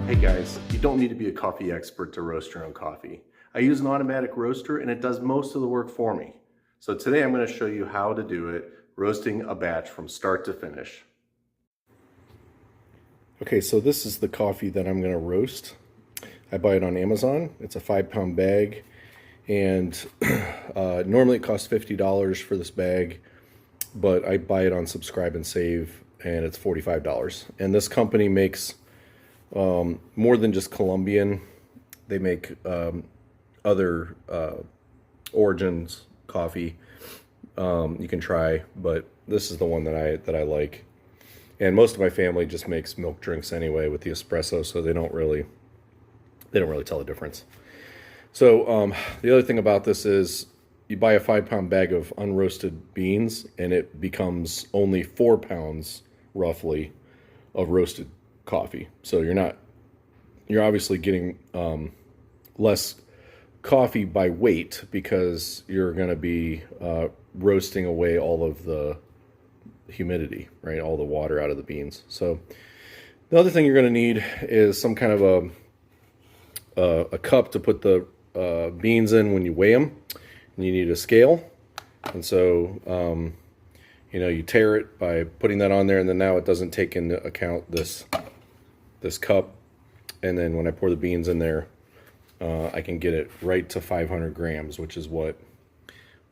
Hey guys, you don't need to be a coffee expert to roast your own coffee. I use an automatic roaster and it does most of the work for me. So today I'm going to show you how to do it, roasting a batch from start to finish. Okay, so this is the coffee that I'm going to roast. I buy it on Amazon. It's a 5-pound bag, and normally it costs $50 for this bag, but I buy it on Subscribe and Save, and it's $45. And this company makes more than just Colombian. They make other origins coffee you can try, but this is the one that I like. And most of my family just makes milk drinks anyway with the espresso, so they don't really tell the difference. So the other thing about this is you buy a 5-pound bag of unroasted beans and it becomes only 4 pounds roughly of roasted coffee. So you're obviously getting less coffee by weight because you're going to be roasting away all of the humidity, right? All the water out of the beans. So the other thing you're going to need is some kind of a cup to put the beans in when you weigh them. And you need a scale. And so, you tare it by putting that on there, and then now it doesn't take into account this cup. And then when I pour the beans in there, I can get it right to 500 grams, which is what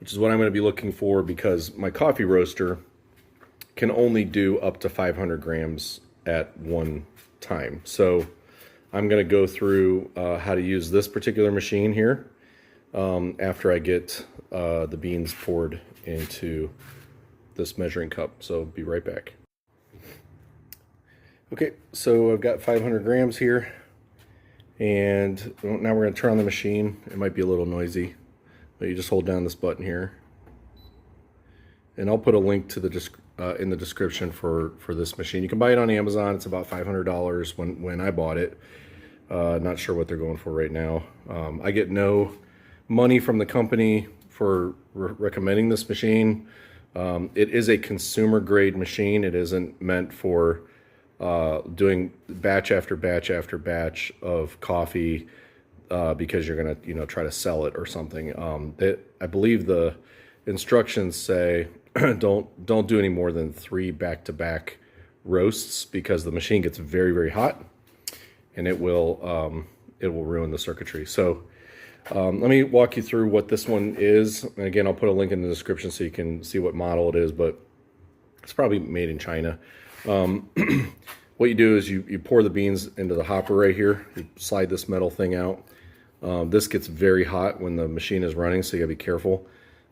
I'm going to be looking for, because my coffee roaster can only do up to 500 grams at one time. So I'm going to go through how to use this particular machine here after I get the beans poured into this measuring cup. So be right back. Okay, so I've got 500 grams here, and now we're going to turn on the machine. It might be a little noisy, but you just hold down this button here, and I'll put a link to the in the description for this machine. You can buy it on Amazon. It's about $500 when I bought it. Not sure what they're going for right now. I get no money from the company for recommending this machine. It is a consumer grade machine. It isn't meant for doing batch after batch after batch of coffee because you're gonna try to sell it or something. I believe the instructions say don't do any more than 3 back-to-back roasts, because the machine gets very, very hot and it will ruin the circuitry. So let me walk you through what this one is. And again, I'll put a link in the description so you can see what model it is, but it's probably made in China. What you do is you pour the beans into the hopper right here. You slide this metal thing out. This gets very hot when the machine is running, so you gotta be careful.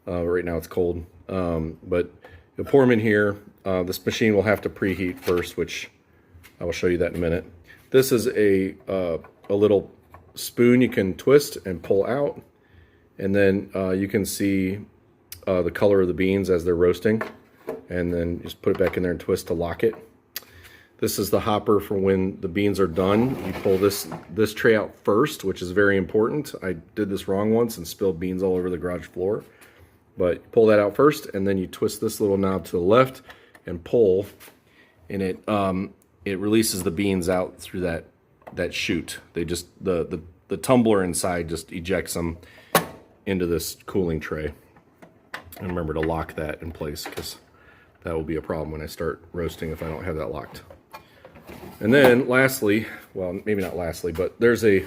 Right now it's cold, but you pour them in here. This machine will have to preheat first, which I will show you that in a minute. This is a little spoon you can twist and pull out, and then you can see the color of the beans as they're roasting, and then just put it back in there and twist to lock it. This is the hopper for when the beans are done. You pull this tray out first, which is very important. I did this wrong once and spilled beans all over the garage floor. But you pull that out first, and then you twist this little knob to the left and pull, and it releases the beans out through that chute. They just the tumbler inside just ejects them into this cooling tray. And remember to lock that in place, because that will be a problem when I start roasting if I don't have that locked. And then lastly, well, maybe not lastly, but there's a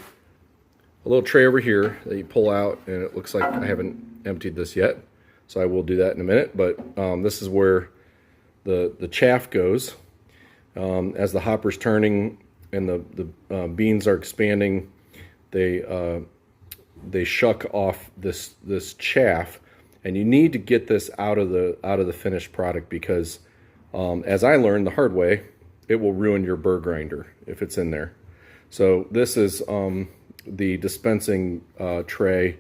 little tray over here that you pull out, and it looks like I haven't emptied this yet, so I will do that in a minute. But this is where the chaff goes. As the hopper's turning and the beans are expanding, they shuck off this chaff, and you need to get this out of the finished product, because as I learned the hard way, it will ruin your burr grinder if it's in there. So this is the dispensing tray.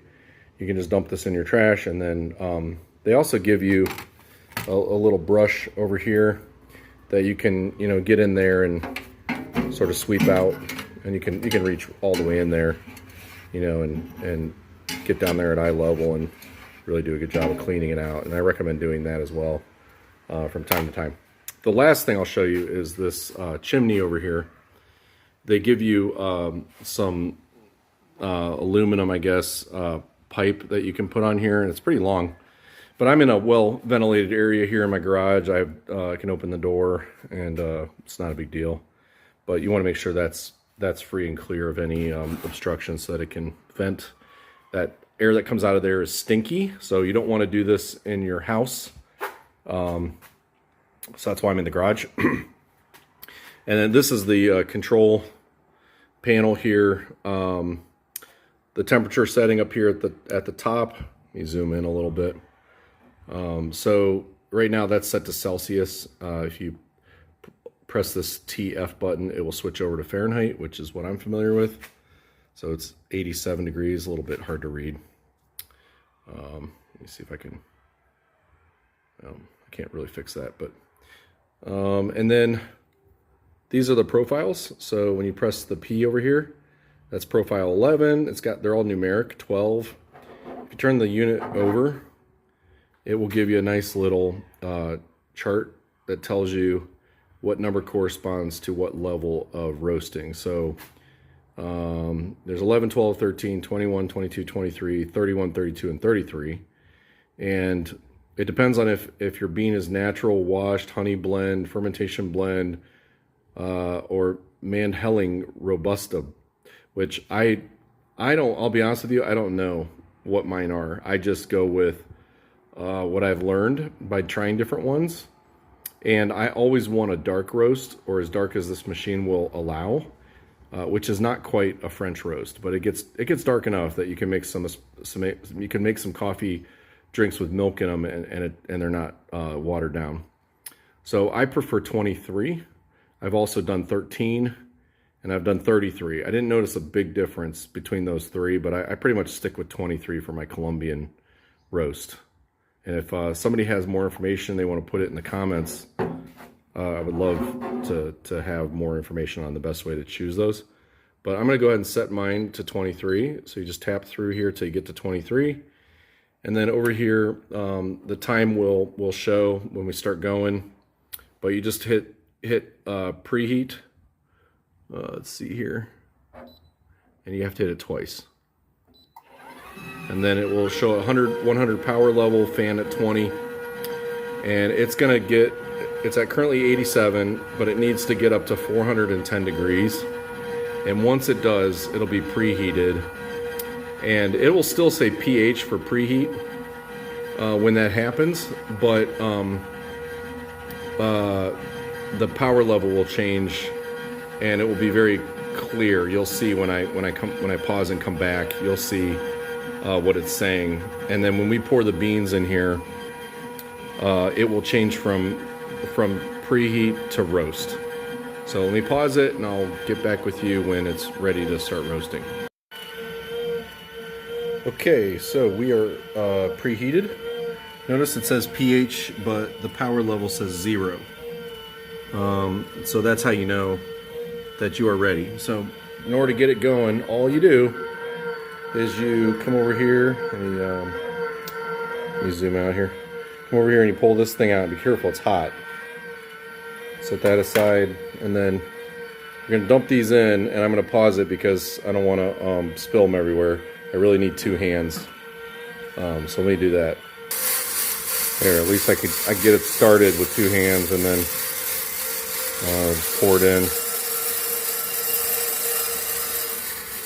You can just dump this in your trash, and then they also give you a little brush over here that you can get in there and sort of sweep out, and you can reach all the way in there, and get down there at eye level and really do a good job of cleaning it out. And I recommend doing that as well from time to time. The last thing I'll show you is this chimney over here. they give you some aluminum, I guess, pipe that you can put on here, and it's pretty long. But I'm in a well ventilated area here in my garage. I can open the door, and it's not a big deal. But you want to make sure that's free and clear of any obstruction so that it can vent. That air that comes out of there is stinky, so you don't want to do this in your house. So that's why I'm in the garage. And then this is the control panel here. The temperature setting up here at the top. Let me zoom in a little bit. So right now that's set to Celsius. If you press this TF button, it will switch over to Fahrenheit, which is what I'm familiar with. So it's 87 degrees, a little bit hard to read. Let me see if I can, I can't really fix that, but, and then these are the profiles. So when you press the P over here, that's profile 11. They're all numeric, 12. If you turn the unit over, it will give you a nice little chart that tells you what number corresponds to what level of roasting. So there's 11, 12, 13, 21, 22, 23, 31, 32, and 33. And it depends on if your bean is natural, washed, honey blend, fermentation blend, or Mann-Helling Robusta, which I'll be honest with you, I don't know what mine are. I just go with what I've learned by trying different ones. And I always want a dark roast, or as dark as this machine will allow, which is not quite a French roast, but it gets dark enough that you can make some coffee drinks with milk in them, and they're not watered down. So I prefer 23. I've also done 13, and I've done 33. I didn't notice a big difference between those three, but I pretty much stick with 23 for my Colombian roast. And if somebody has more information, they want to put it in the comments, I would love to have more information on the best way to choose those. But I'm going to go ahead and set mine to 23. So you just tap through here till you get to 23. And then over here, the time will show when we start going. But you just hit preheat. Let's see here. And you have to hit it twice. And then it will show 100 power level, fan at 20. And it's at currently 87, but it needs to get up to 410 degrees. And once it does, it'll be preheated. And it will still say pH for preheat when that happens, but the power level will change, and it will be very clear. You'll see when I pause and come back, you'll see what it's saying. And then when we pour the beans in here, it will change from preheat to roast. So let me pause it, and I'll get back with you when it's ready to start roasting. Okay, so we are preheated. Notice it says pH, but the power level says 0. So that's how you know that you are ready. So in order to get it going, all you do is you come over here and let me zoom out here. Come over here and you pull this thing out. Be careful, it's hot. Set that aside, and then you're gonna dump these in, and I'm gonna pause it because I don't want to spill them everywhere. I really need two hands, so let me do that. There, at least I could get it started with two hands, and then pour it in.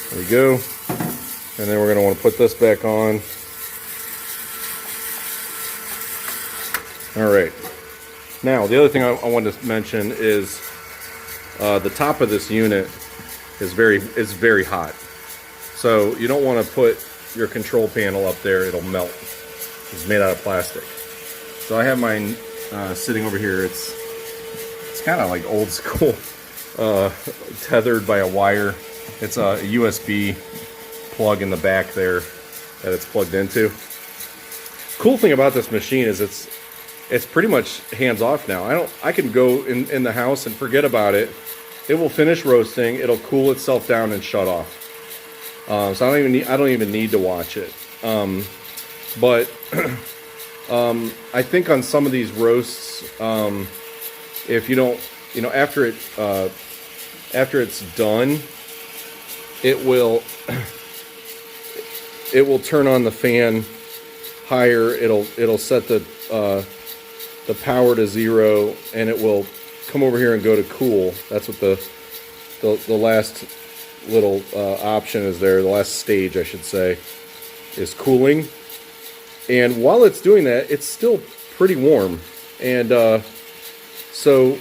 There we go. And then we're going to want to put this back on. All right. Now, the other thing I wanted to mention is the top of this unit is very hot. So you don't want to put your control panel up there. It'll melt. It's made out of plastic. So I have mine sitting over here. It's kind of like old school, tethered by a wire. It's a USB plug in the back there that it's plugged into. Cool thing about this machine is it's pretty much hands off now. I can go in the house and forget about it. It will finish roasting. It'll cool itself down and shut off. So I don't even need to watch it. But I think on some of these roasts, if you don't, after it after it's done, it will turn on the fan higher. It'll set the power to 0, and it will come over here and go to cool. That's what the last little option is there. The last stage, I should say, is cooling. And while it's doing that, it's still pretty warm. And so,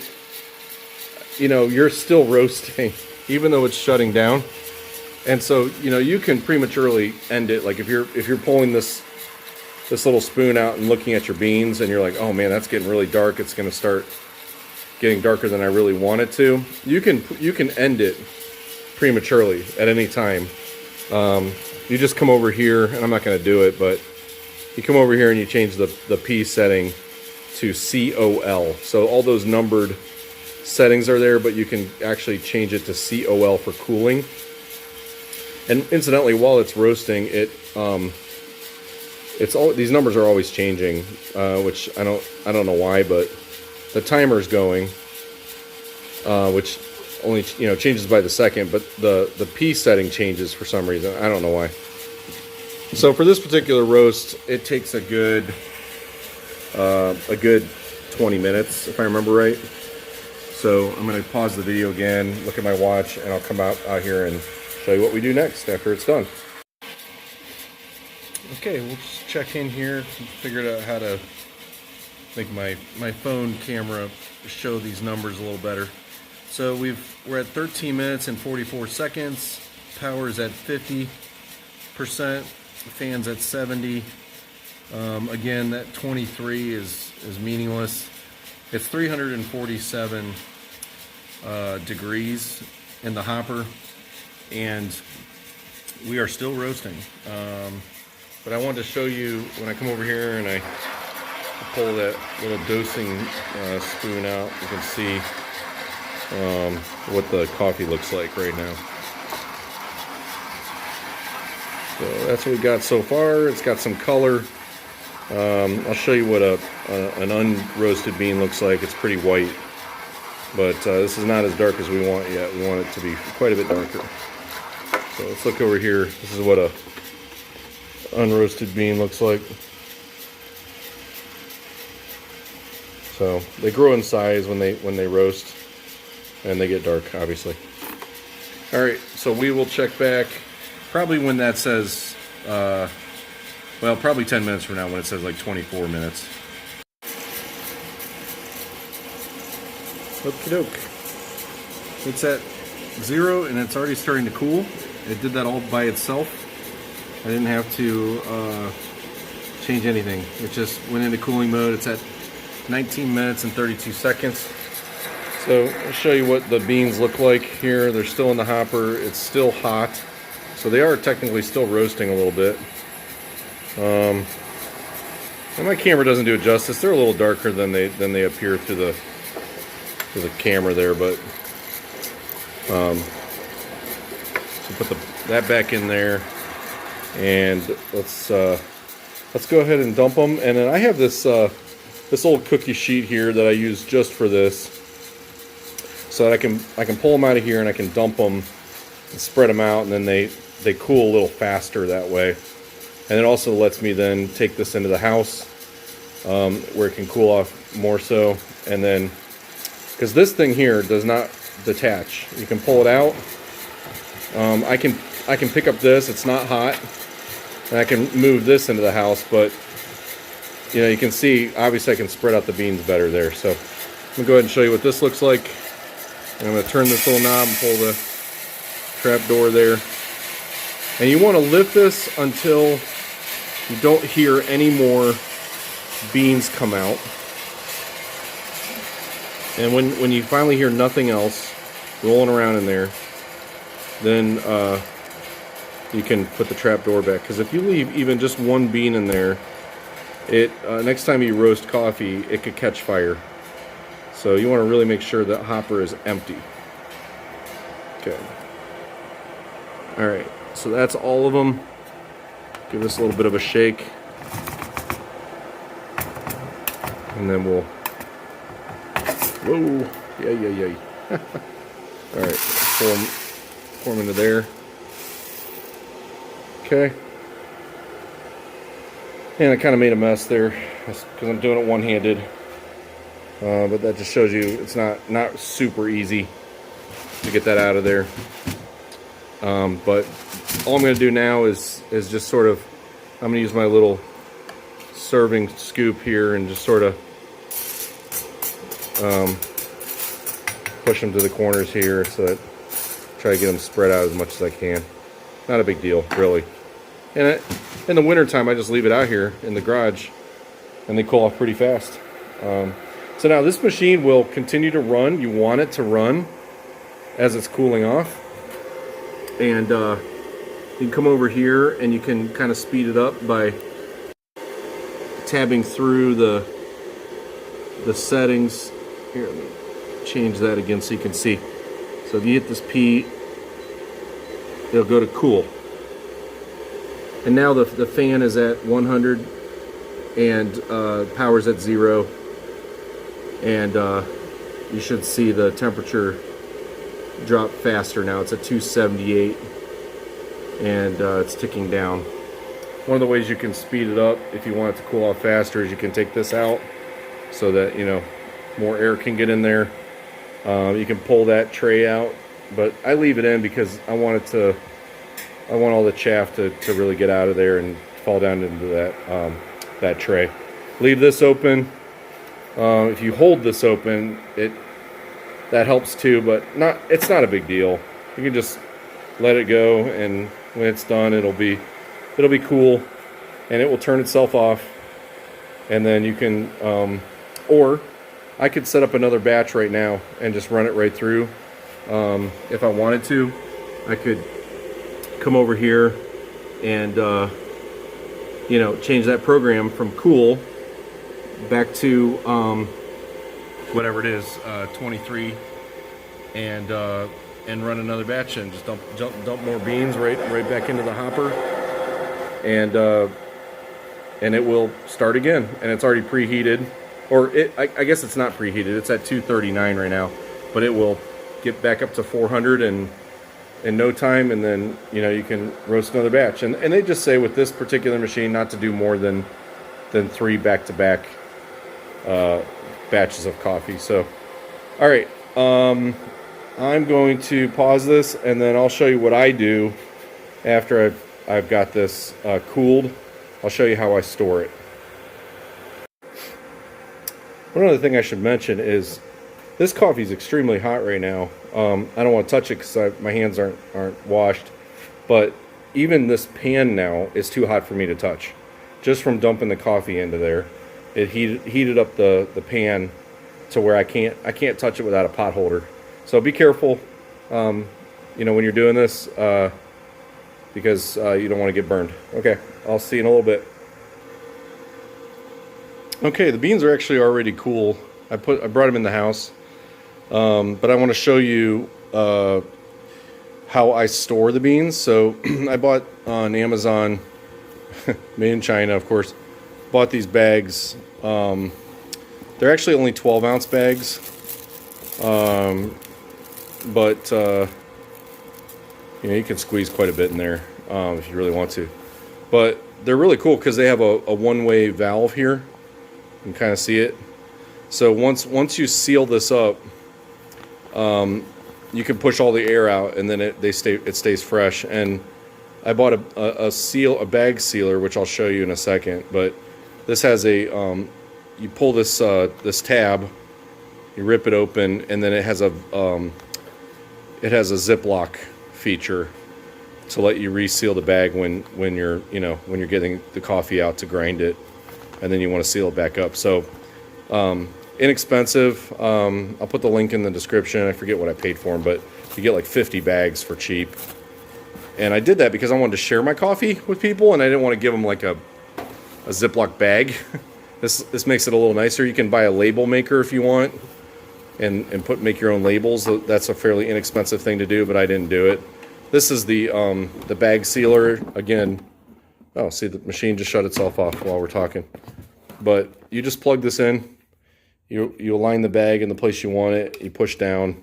you know, you're still roasting, even though it's shutting down. And so, you know, you can prematurely end it. Like if you're pulling this little spoon out and looking at your beans, and you're like, oh man, that's getting really dark. It's going to start getting darker than I really want it to. You can end it prematurely at any time. You just come over here, and I'm not going to do it, but you come over here and you change the P setting to COL. So all those numbered settings are there, but you can actually change it to COL for cooling. And incidentally, while it's roasting, it's all, these numbers are always changing, which I don't know why, but the timer's going, which only, you know, changes by the second, but the P setting changes for some reason. I don't know why. So for this particular roast, it takes a good 20 minutes, if I remember right. So I'm going to pause the video again, look at my watch, and I'll come out here and show you what we do next after it's done. Okay, we'll just check in here. Figured out how to make my phone camera show these numbers a little better. So we're at 13 minutes and 44 seconds. Power is at 50%. The fan's at 70. Again, that 23 is meaningless. It's 347 degrees in the hopper, and we are still roasting. But I wanted to show you when I come over here and I pull that little dosing spoon out, you can see what the coffee looks like right now. So that's what we got so far. It's got some color. I'll show you what an unroasted bean looks like. It's pretty white, but this is not as dark as we want yet. We want it to be quite a bit darker. So let's look over here. This is what a unroasted bean looks like. So they grow in size when they roast, and they get dark, obviously. All right, so we will check back probably when that says, well, probably 10 minutes from now when it says like 24 minutes. Okie doke. It's at 0 and it's already starting to cool. It did that all by itself. I didn't have to change anything. It just went into cooling mode. It's at 19 minutes and 32 seconds. So I'll show you what the beans look like here. They're still in the hopper. It's still hot. So they are technically still roasting a little bit. And my camera doesn't do it justice. They're a little darker than they appear through the camera there, but so put that back in there, and let's go ahead and dump them. And then I have this this old cookie sheet here that I use just for this, so that I can pull them out of here and I can dump them and spread them out, and then they cool a little faster that way. And it also lets me then take this into the house where it can cool off more so. And then, because this thing here does not detach, you can pull it out. I can pick up this, it's not hot, and I can move this into the house, but you know, you can see obviously I can spread out the beans better there. So I'm gonna go ahead and show you what this looks like. And I'm gonna turn this little knob and pull the trap door there. And you want to lift this until you don't hear any more beans come out. And when you finally hear nothing else rolling around in there, then you can put the trap door back. Because if you leave even just one bean in there, next time you roast coffee, it could catch fire. So you want to really make sure that hopper is empty. Okay. All right. So that's all of them. Give this a little bit of a shake. And then we'll... Whoa. Yay. All right, pour them into there. Okay. And I kind of made a mess there because I'm doing it one-handed. But that just shows you it's not super easy to get that out of there. But all I'm going to do now is just sort of, I'm going to use my little serving scoop here and just sort of push them to the corners here, so that try to get them spread out as much as I can. Not a big deal, really. And in the wintertime, I just leave it out here in the garage, and they cool off pretty fast. So now this machine will continue to run. You want it to run as it's cooling off. And you can come over here and you can kind of speed it up by tabbing through the settings. Here, let me change that again so you can see. So if you hit this P, it'll go to cool. And now the fan is at 100 and power's at 0. And you should see the temperature drop faster now. It's at 278 and it's ticking down. One of the ways you can speed it up if you want it to cool off faster is you can take this out so that, you know, more air can get in there. You can pull that tray out, but I leave it in because I want all the chaff to really get out of there and fall down into that tray. Leave this open. If you hold this open, that helps too, but it's not a big deal. You can just let it go, and when it's done, it'll be cool, and it will turn itself off. And then you can, or I could set up another batch right now and just run it right through. If I wanted to, I could come over here and you know, change that program from cool back to whatever it is, 23, and run another batch and just dump more beans right back into the hopper, and it will start again. And it's already preheated, or I guess it's not preheated. It's at 239 right now, but it will get back up to 400 in no time, and then, you know, you can roast another batch. And they just say with this particular machine not to do more than 3 back-to-back batches of coffee. So, all right, I'm going to pause this, and then I'll show you what I do after I've got this cooled. I'll show you how I store it. One other thing I should mention is this coffee is extremely hot right now. I don't want to touch it because my hands aren't washed, but even this pan now is too hot for me to touch. Just from dumping the coffee into there, it heated up the pan to where I can't touch it without a pot holder. So be careful, you know, when you're doing this, because you don't want to get burned. Okay, I'll see you in a little bit. Okay, the beans are actually already cool. I brought them in the house, but I want to show you how I store the beans. So I bought on Amazon, made in China, of course. Bought these bags. They're actually only 12-ounce bags, but you know, you can squeeze quite a bit in there if you really want to. But they're really cool because they have a one-way valve here. You can kind of see it. So once you seal this up, you can push all the air out, and then it stays fresh. And I bought a bag sealer, which I'll show you in a second. But this has a you pull this tab, you rip it open, and then it has a Ziploc feature to let you reseal the bag when you're getting the coffee out to grind it, and then you want to seal it back up. So inexpensive. I'll put the link in the description. I forget what I paid for them, but you get like 50 bags for cheap. And I did that because I wanted to share my coffee with people, and I didn't want to give them like a Ziploc bag. This makes it a little nicer. You can buy a label maker if you want, and make your own labels. That's a fairly inexpensive thing to do, but I didn't do it. This is the bag sealer again. Oh, see, the machine just shut itself off while we're talking. But you just plug this in. You align the bag in the place you want it. You push down,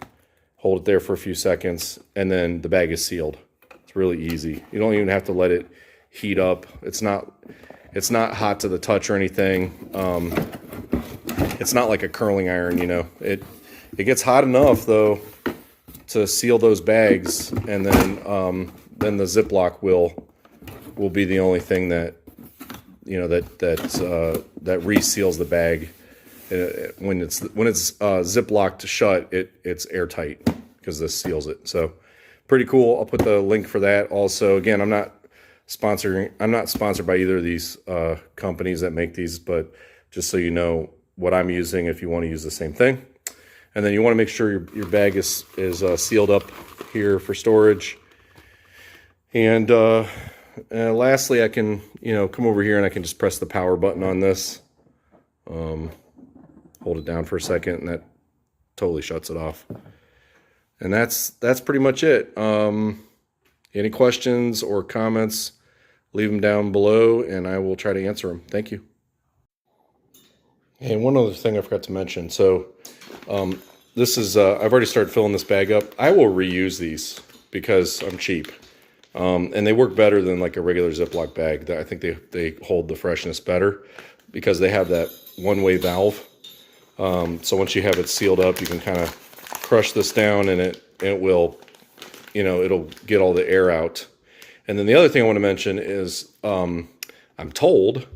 hold it there for a few seconds, and then the bag is sealed. It's really easy. You don't even have to let it heat up. It's not hot to the touch or anything. It's not like a curling iron, you know. It gets hot enough though to seal those bags, and then the Ziploc will be the only thing that, you know, that reseals the bag. When it's Ziplocked shut, it's airtight because this seals it. So pretty cool. I'll put the link for that. Also, again, I'm not sponsored by either of these companies that make these, but just so you know what I'm using if you want to use the same thing. And then you want to make sure your bag is sealed up here for storage. And lastly, I can, you know, come over here and I can just press the power button on this. Hold it down for a second, and that totally shuts it off. And that's pretty much it. Any questions or comments, leave them down below, and I will try to answer them. Thank you. And one other thing I forgot to mention. So this is, I've already started filling this bag up. I will reuse these because I'm cheap. And they work better than like a regular Ziploc bag. I think they hold the freshness better because they have that one-way valve. So once you have it sealed up, you can kind of crush this down, and it will, you know, it'll get all the air out. And then the other thing I want to mention is I'm told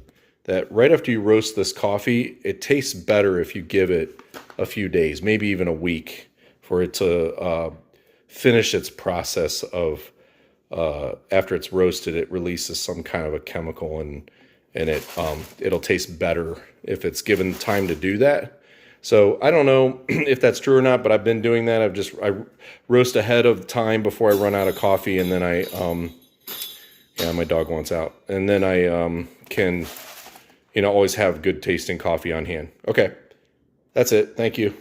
that right after you roast this coffee, it tastes better if you give it a few days, maybe even a week, for it to finish its process of after it's roasted, it releases some kind of a chemical, and it'll taste better if it's given time to do that. So I don't know if that's true or not, but I've been doing that. I roast ahead of time before I run out of coffee, and then yeah, my dog wants out, and then I can, you know, always have good tasting coffee on hand. Okay, that's it. Thank you.